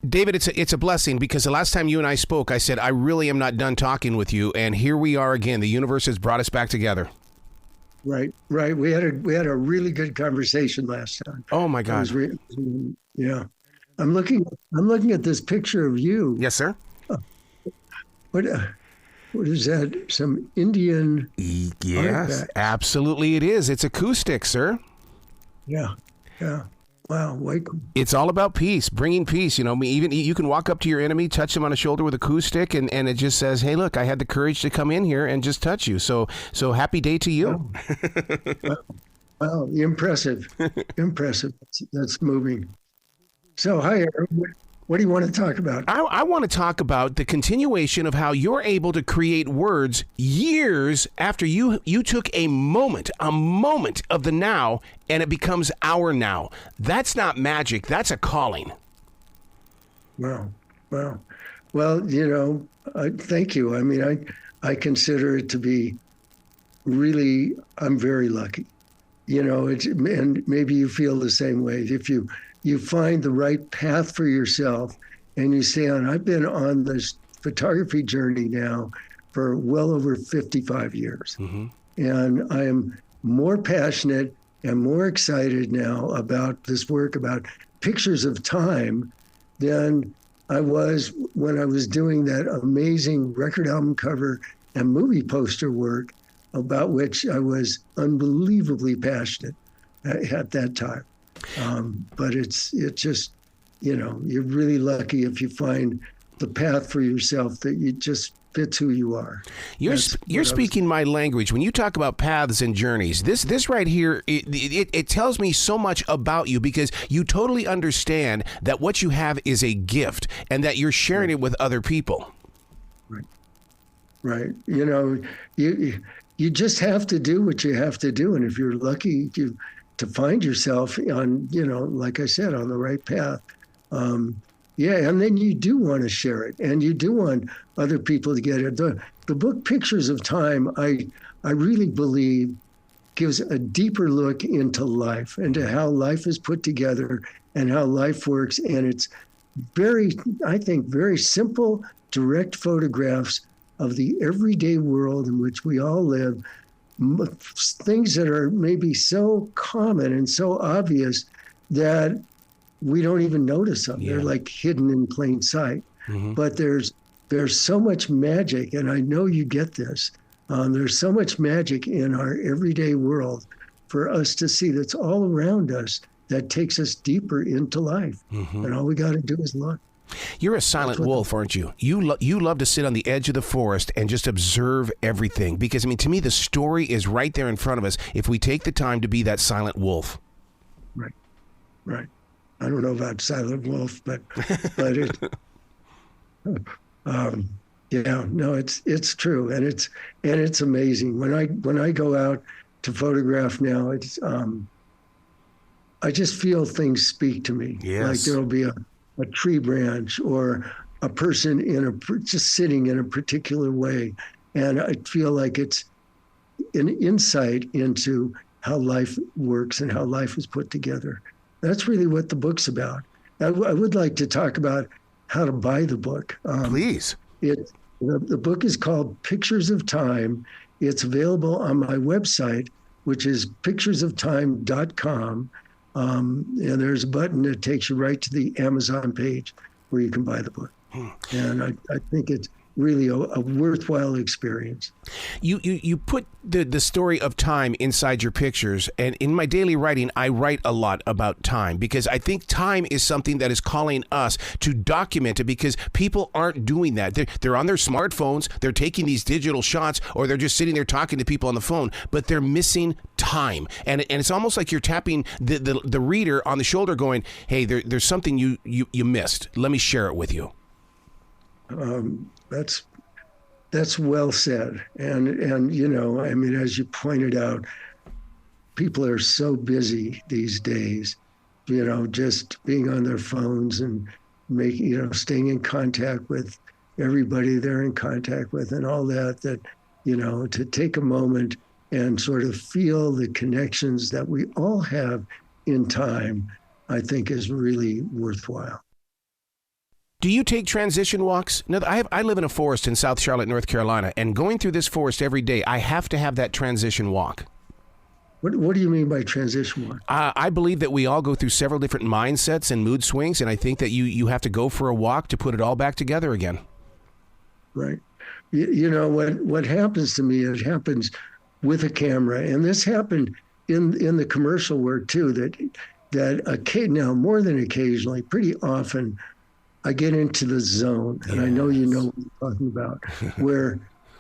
David, it's a blessing, because the last time you and I spoke, I said, I really am not done talking with you. And here we are again. The universe has brought us back together. Right. We had a really good conversation last time. Oh my God. Yeah. I'm looking at this picture of you. Yes, sir. What is that? Some Indian? Yes, artifact. absolutely it is. It's acoustic, sir. Yeah. Wow, way cool. It's all about peace, bringing peace. Even you can walk up to your enemy, touch them on the shoulder with a cool stick, and it just says, "Hey, look, I had the courage to come in here and just touch you." So happy day to you. Wow, impressive. That's moving. So, hi, Aaron. What do you want to talk about? I want to talk about the continuation of how you're able to create words years after you took a moment of the now, and it becomes our now. That's not magic. That's a calling. Wow. Well, thank you. I mean, I consider it to be really, I'm very lucky. And maybe you feel the same way. If you find the right path for yourself and you stay on. I've been on this photography journey now for well over 55 years. Mm-hmm. And I am more passionate and more excited now about this work, about pictures of time, than I was when I was doing that amazing record album cover and movie poster work, about which I was unbelievably passionate at that time. But it's just, you're really lucky if you find the path for yourself that you just fits who you are. You're speaking my language when you talk about paths and journeys. This right here, it tells me so much about you, because you totally understand that what you have is a gift and that you're sharing it with other people. Right. You just have to do what you have to do, and if you're lucky to find yourself on, like I said, on the right path. And then you do want to share it, and you do want other people to get it. The book Pictures of Time, I really believe, gives a deeper look into life, into how life is put together and how life works. And it's I think, very simple, direct photographs of the everyday world in which we all live, things that are maybe so common and so obvious that we don't even notice them. Yeah. They're like hidden in plain sight. Mm-hmm. But there's so much magic, and I know you get this. There's so much magic in our everyday world for us to see that's all around us that takes us deeper into life. Mm-hmm. And all we got to do is look. You're a silent wolf, aren't you? You love to sit on the edge of the forest and just observe everything, because, to me, the story is right there in front of us if we take the time to be that silent wolf. Right. I don't know about silent wolf, but it, it's true, and it's amazing. When I go out to photograph now, it's I just feel things speak to me. Yes. Like there'll be a tree branch or a person just sitting in a particular way, and I feel like it's an insight into how life works and how life is put together. That's really what the book's about. I would like to talk about how to buy the book. Please. The book is called Pictures of Time. It's available on my website, which is picturesoftime.com. And there's a button that takes you right to the Amazon page where you can buy the book. And I think it's really a worthwhile experience. You put the story of time inside your pictures, and in my daily writing, I write a lot about time, because I think time is something that is calling us to document it, because people aren't doing that. They're on their smartphones, they're taking these digital shots, or they're just sitting there talking to people on the phone, but they're missing time. And it's almost like you're tapping the reader on the shoulder going, hey, there's something you missed. Let me share it with you. That's well said. And as you pointed out, people are so busy these days, just being on their phones and staying in contact with everybody they're in contact with and all that, to take a moment and sort of feel the connections that we all have in time, I think is really worthwhile. Do you take transition walks? No, I live in a forest in South Charlotte, North Carolina, and going through this forest every day, I have to have that transition walk. What do you mean by transition walk? I believe that we all go through several different mindsets and mood swings, and I think that you have to go for a walk to put it all back together again. Right. You know, what happens to me, it happens with a camera, and this happened in the commercial work too, that now more than occasionally, pretty often, I get into the zone, and I know you know what I'm talking about,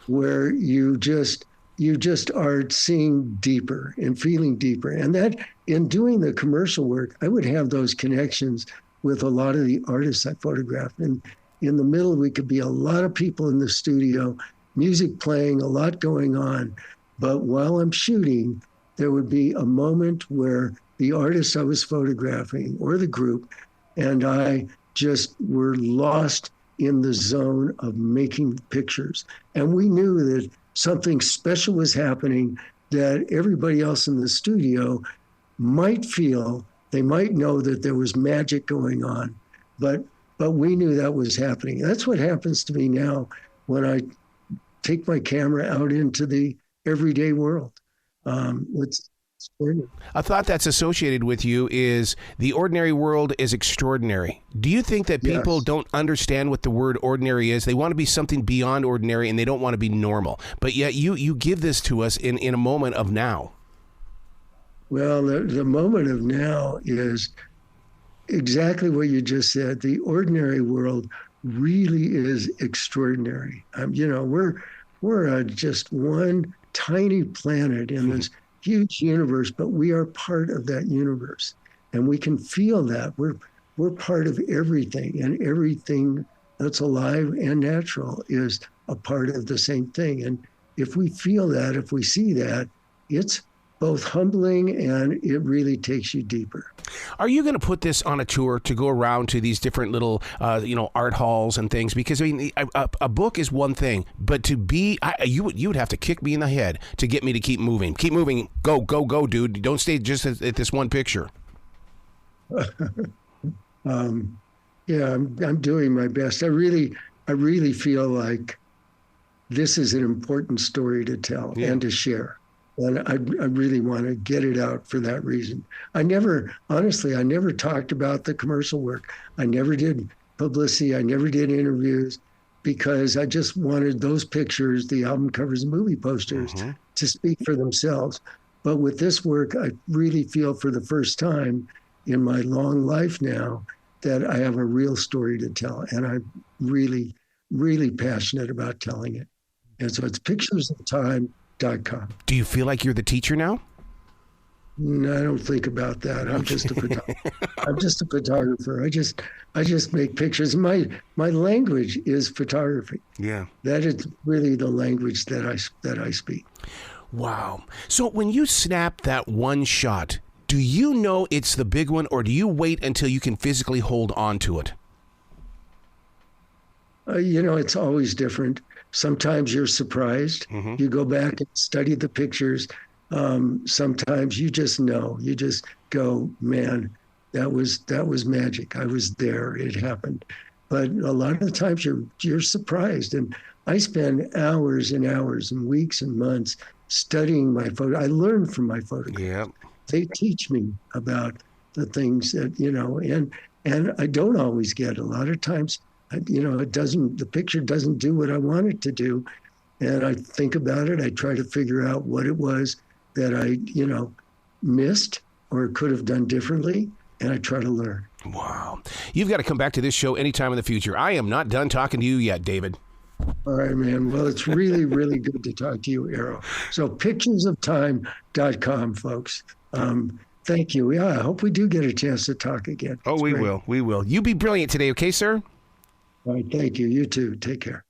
where you just are seeing deeper and feeling deeper. And that in doing the commercial work, I would have those connections with a lot of the artists I photographed. And in the middle, we could be a lot of people in the studio, music playing, a lot going on. But while I'm shooting, there would be a moment where the artist I was photographing or the group and I just were lost in the zone of making pictures. And we knew that something special was happening that everybody else in the studio might feel. They might know that there was magic going on, but we knew that was happening. That's what happens to me now when I take my camera out into the everyday world. It's a thought that's associated with you is the ordinary world is extraordinary. Do you think that people don't understand what the word ordinary is? They want to be something beyond ordinary, and they don't want to be normal. But yet you give this to us in a moment of now. Well, the moment of now is exactly what you just said. The ordinary world really is extraordinary. You know, we're just one tiny planet in this huge universe, but we are part of that universe, and we can feel that we're part of everything, and everything that's alive and natural is a part of the same thing. And if we feel that, if we see that, it's both humbling and it really takes you deeper. Are you going to put this on a tour to go around to these different little, art halls and things? Because I mean, a book is one thing, but to be, you would have to kick me in the head to get me to keep moving. Keep moving. Go, go, go, dude. Don't stay just at this one picture. I'm doing my best. I really feel like this is an important story to tell and to share. And I really want to get it out for that reason. I never talked about the commercial work. I never did publicity. I never did interviews because I just wanted those pictures, the album covers and movie posters, to speak for themselves. But with this work, I really feel for the first time in my long life now that I have a real story to tell. And I'm really, really passionate about telling it. And so it's picturesofTime.com. Do you feel like you're the teacher now? No, I don't think about that. I'm just a photographer. I'm just a photographer. I just make pictures. My language is photography. Yeah. That is really the language that I speak. Wow. So when you snap that one shot, do you know it's the big one, or do you wait until you can physically hold on to it? It's always different. Sometimes you're surprised. You go back and study the pictures. Sometimes you just know. You just go, man, that was magic. I was there. It happened. But a lot of the times you're surprised. And I spend hours and hours and weeks and months studying my photo. I learn from my photographs. Yeah. They teach me about the things that, and I don't always get. A lot of times, the picture doesn't do what I want it to do. And I think about it. I try to figure out what it was that I, missed or could have done differently. And I try to learn. Wow. You've got to come back to this show anytime in the future. I am not done talking to you yet, David. All right, man. Well, it's really, really good to talk to you, Arrow. So picturesofTime.com, folks. Thank you. Yeah, I hope we do get a chance to talk again. Oh, we will. We will. You be brilliant today, okay, sir? All right. Thank you. You too. Take care.